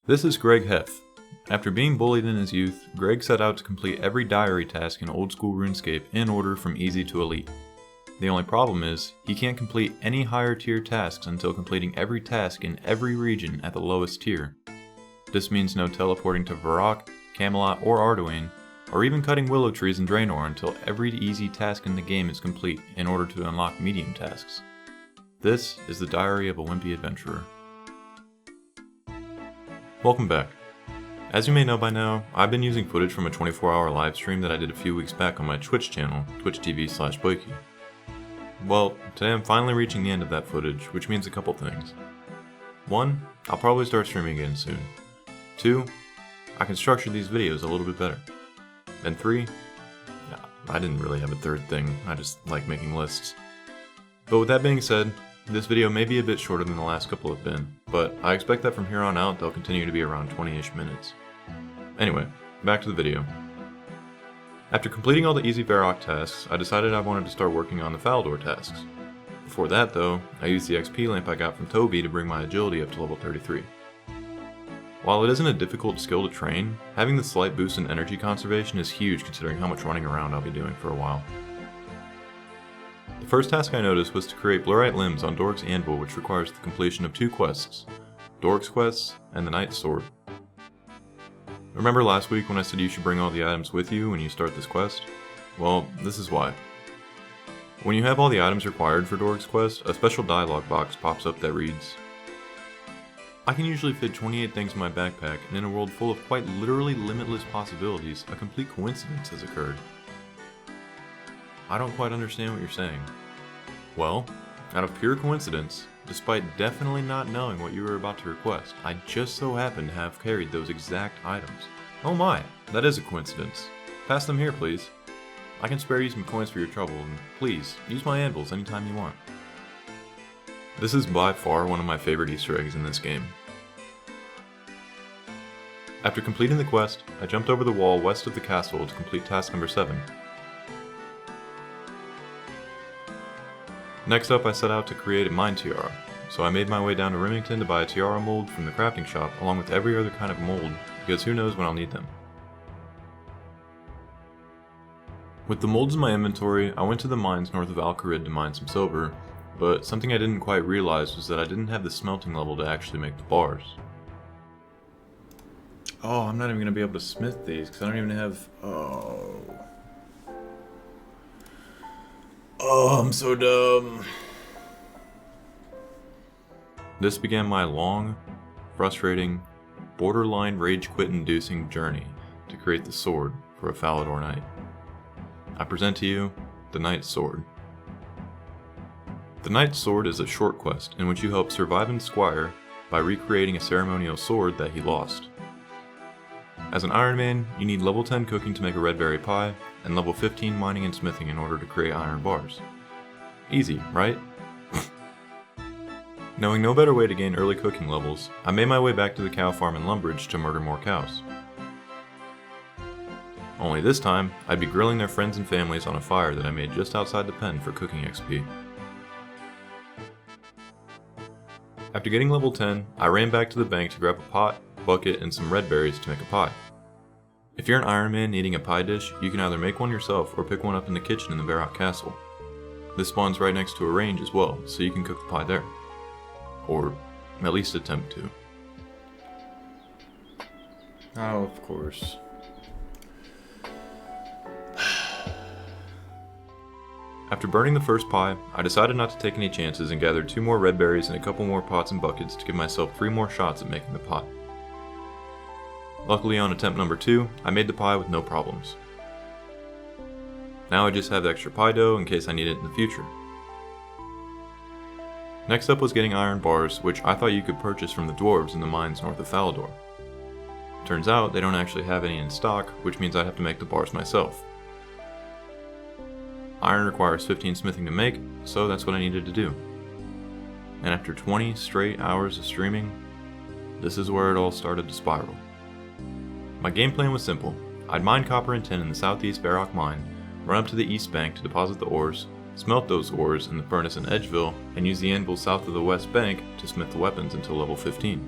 This is Greg Heff. After being bullied in his youth, Greg set out to complete every diary task in old school RuneScape in order from easy to elite. The only problem is, he can't complete any higher tier tasks until completing every task in every region at the lowest tier. This means no teleporting to Varrock, Camelot, or Arduin, or even cutting willow trees in Draenor until every easy task in the game is complete in order to unlock medium tasks. This is the diary of a Wimpy adventurer. Welcome back. As you may know by now, I've been using footage from a 24-hour live stream that I did a few weeks back on my Twitch channel, twitch.tv/boyki. Well, today I'm finally reaching the end of that footage, which means a couple things. 1, I'll probably start streaming again soon. 2, I can structure these videos a little bit better. And 3, I didn't really have a third thing, I just like making lists. But with that being said, this video may be a bit shorter than the last couple have been, but I expect that from here on out they'll continue to be around 20-ish minutes. Anyway, back to the video. After completing all the easy Varrock tasks, I decided I wanted to start working on the Falador tasks. Before that though, I used the XP lamp I got from Toby to bring my agility up to level 33. While it isn't a difficult skill to train, having the slight boost in energy conservation is huge considering how much running around I'll be doing for a while. The first task I noticed was to create blurite limbs on Dork's anvil, which requires the completion of 2 quests, Dork's quest and the Knight's Sword. Remember last week when I said you should bring all the items with you when you start this quest? Well, this is why. When you have all the items required for Dork's quest, a special dialogue box pops up that reads, "I can usually fit 28 things in my backpack, and in a world full of quite literally limitless possibilities, a complete coincidence has occurred." I don't quite understand what you're saying. Well, out of pure coincidence, despite definitely not knowing what you were about to request, I just so happened to have carried those exact items. Oh my, that is a coincidence. Pass them here, please. I can spare you some coins for your trouble, and please, use my anvils anytime you want. This is by far one of my favorite Easter eggs in this game. After completing the quest, I jumped over the wall west of the castle to complete task number 7. Next up, I set out to create a mine tiara, so I made my way down to Remington to buy a tiara mold from the crafting shop along with every other kind of mold, because who knows when I'll need them. With the molds in my inventory, I went to the mines north of Alcarid to mine some silver, but something I didn't quite realize was that I didn't have the smelting level to actually make the bars. Oh, I'm not even going to be able to smith these because I don't even have... Oh, I'm so dumb. This began my long, frustrating, borderline rage-quit-inducing journey to create the sword for a Falador Knight. I present to you the Knight's Sword. The Knight's Sword is a short quest in which you help Surviving Squire by recreating a ceremonial sword that he lost. As an Iron Man, you need level 10 cooking to make a red berry pie, and level 15 mining and smithing in order to create iron bars. Easy, right? Knowing no better way to gain early cooking levels, I made my way back to the cow farm in Lumbridge to murder more cows. Only this time, I'd be grilling their friends and families on a fire that I made just outside the pen for cooking XP. After getting level 10, I ran back to the bank to grab a pot, bucket, and some red berries to make a pie. If you're an Iron Man needing a pie dish, you can either make one yourself or pick one up in the kitchen in the Varrock Castle. This spawns right next to a range as well, so you can cook the pie there. Or at least attempt to. Oh, of course. After burning the first pie, I decided not to take any chances and gathered 2 more red berries and a couple more pots and buckets to give myself 3 more shots at making the pie. Luckily on attempt number 2, I made the pie with no problems. Now I just have extra pie dough in case I need it in the future. Next up was getting iron bars, which I thought you could purchase from the dwarves in the mines north of Falador. Turns out they don't actually have any in stock, which means I'd have to make the bars myself. Iron requires 15 smithing to make, so that's what I needed to do. And after 20 straight hours of streaming, this is where it all started to spiral. My game plan was simple. I'd mine copper and tin in the southeast Varrock mine, run up to the east bank to deposit the ores, smelt those ores in the furnace in Edgeville, and use the anvil south of the west bank to smith the weapons until level 15.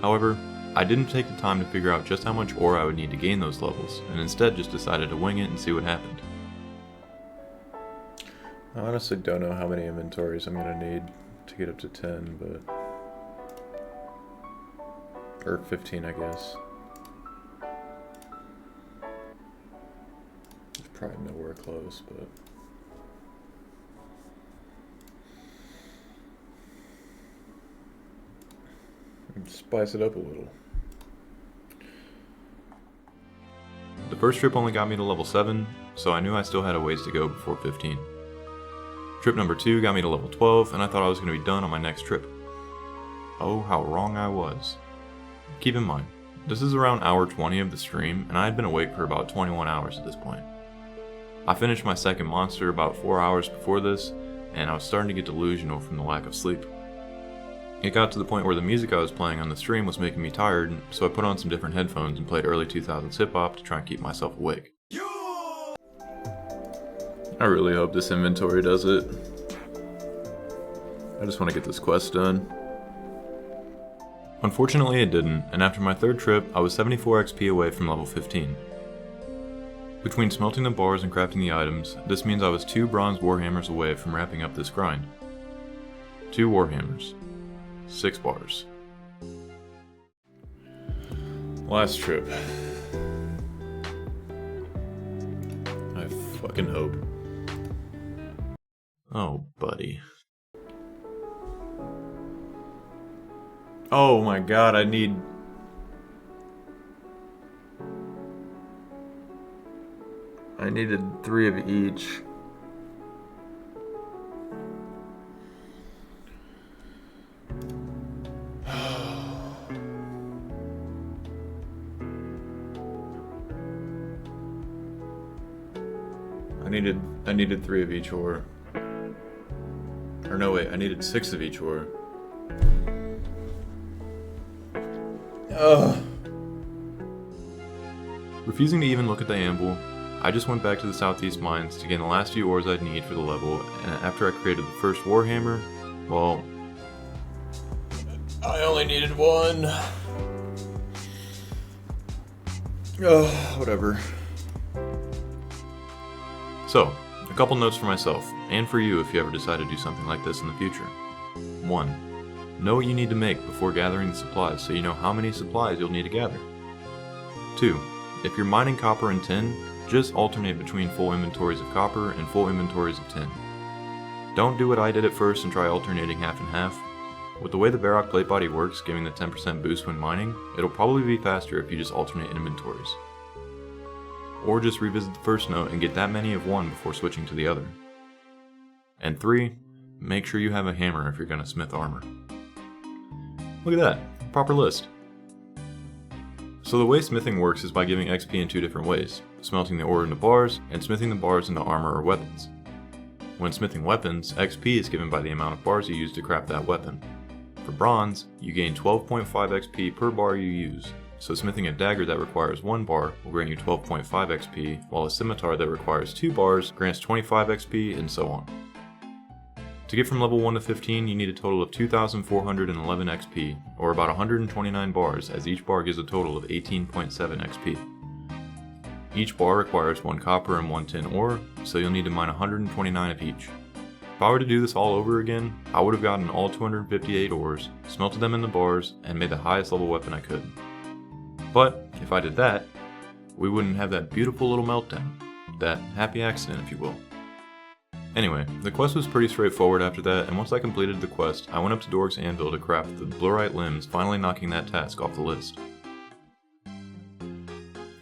However, I didn't take the time to figure out just how much ore I would need to gain those levels, and instead just decided to wing it and see what happened. I honestly don't know how many inventories I'm gonna need to get up to 10, but... or 15, I guess. It's probably nowhere close, but... spice it up a little. The first trip only got me to level 7, so I knew I still had a ways to go before 15. Trip number 2 got me to level 12, and I thought I was going to be done on my next trip. Oh, how wrong I was. Keep in mind, this is around hour 20 of the stream, and I had been awake for about 21 hours at this point. I finished my second monster about 4 hours before this, and I was starting to get delusional from the lack of sleep. It got to the point where the music I was playing on the stream was making me tired, so I put on some different headphones and played early 2000s hip-hop to try and keep myself awake. I really hope this inventory does it. I just want to get this quest done. Unfortunately it didn't, and after my third trip, I was 74 XP away from level 15. Between smelting the bars and crafting the items, this means I was 2 bronze warhammers away from wrapping up this grind. 2 warhammers. 6 bars. Last trip. I fucking hope. Oh, buddy. Oh my god, I needed 3 of each. I needed 3 of each ore. Or no, wait, I needed 6 of each ore. Ugh. Refusing to even look at the anvil, I just went back to the southeast mines to gain the last few ores I'd need for the level, and after I created the first warhammer, well... I only needed 1. Ugh, whatever. So, a couple notes for myself, and for you if you ever decide to do something like this in the future. 1. Know what you need to make before gathering the supplies so you know how many supplies you'll need to gather. 2. If you're mining copper and tin, just alternate between full inventories of copper and full inventories of tin. Don't do what I did at first and try alternating half and half. With the way the Varrock plate body works, giving the 10% boost when mining, it'll probably be faster if you just alternate inventories. Or just revisit the first note and get that many of one before switching to the other. And 3, make sure you have a hammer if you're going to smith armor. Look at that, proper list. So the way smithing works is by giving XP in 2 different ways, smelting the ore into bars and smithing the bars into armor or weapons. When smithing weapons, XP is given by the amount of bars you use to craft that weapon. For bronze, you gain 12.5 XP per bar you use, so smithing a dagger that requires 1 bar will grant you 12.5 XP, while a scimitar that requires 2 bars grants 25 XP, and so on. To get from level 1 to 15, you need a total of 2,411 XP, or about 129 bars, as each bar gives a total of 18.7 XP. Each bar requires 1 copper and 1 tin ore, so you'll need to mine 129 of each. If I were to do this all over again, I would have gotten all 258 ores, smelted them into bars, and made the highest level weapon I could. But, if I did that, we wouldn't have that beautiful little meltdown. That happy accident, if you will. Anyway, the quest was pretty straightforward after that, and once I completed the quest, I went up to Dorg's anvil to craft the blurite limbs, finally knocking that task off the list.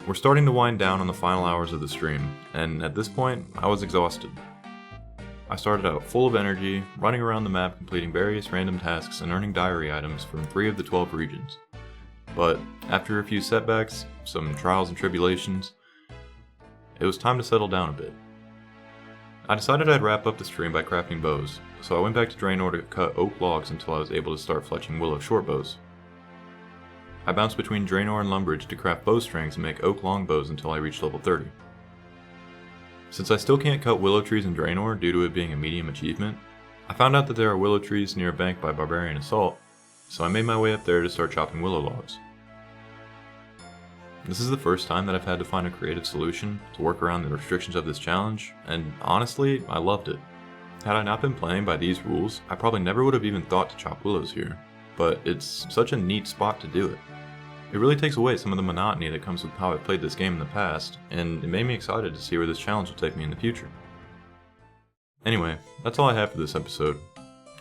We're starting to wind down on the final hours of the stream, and at this point, I was exhausted. I started out full of energy, running around the map completing various random tasks and earning diary items from 3 of the 12 regions. But after a few setbacks, some trials and tribulations, it was time to settle down a bit. I decided I'd wrap up the stream by crafting bows, so I went back to Draenor to cut oak logs until I was able to start fletching willow shortbows. I bounced between Draenor and Lumbridge to craft bowstrings and make oak longbows until I reached level 30. Since I still can't cut willow trees in Draenor due to it being a medium achievement, I found out that there are willow trees near a bank by Barbarian Assault, so I made my way up there to start chopping willow logs. This is the first time that I've had to find a creative solution to work around the restrictions of this challenge, and honestly, I loved it. Had I not been playing by these rules, I probably never would have even thought to chop willows here, but it's such a neat spot to do it. It really takes away some of the monotony that comes with how I've played this game in the past, and it made me excited to see where this challenge will take me in the future. Anyway, that's all I have for this episode.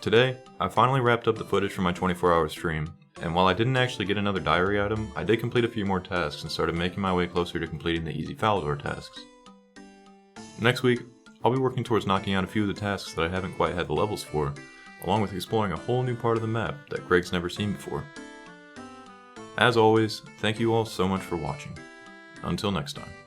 Today, I finally wrapped up the footage from my 24-hour stream, and while I didn't actually get another diary item, I did complete a few more tasks and started making my way closer to completing the easy Falador tasks. Next week, I'll be working towards knocking out a few of the tasks that I haven't quite had the levels for, along with exploring a whole new part of the map that Greg's never seen before. As always, thank you all so much for watching. Until next time.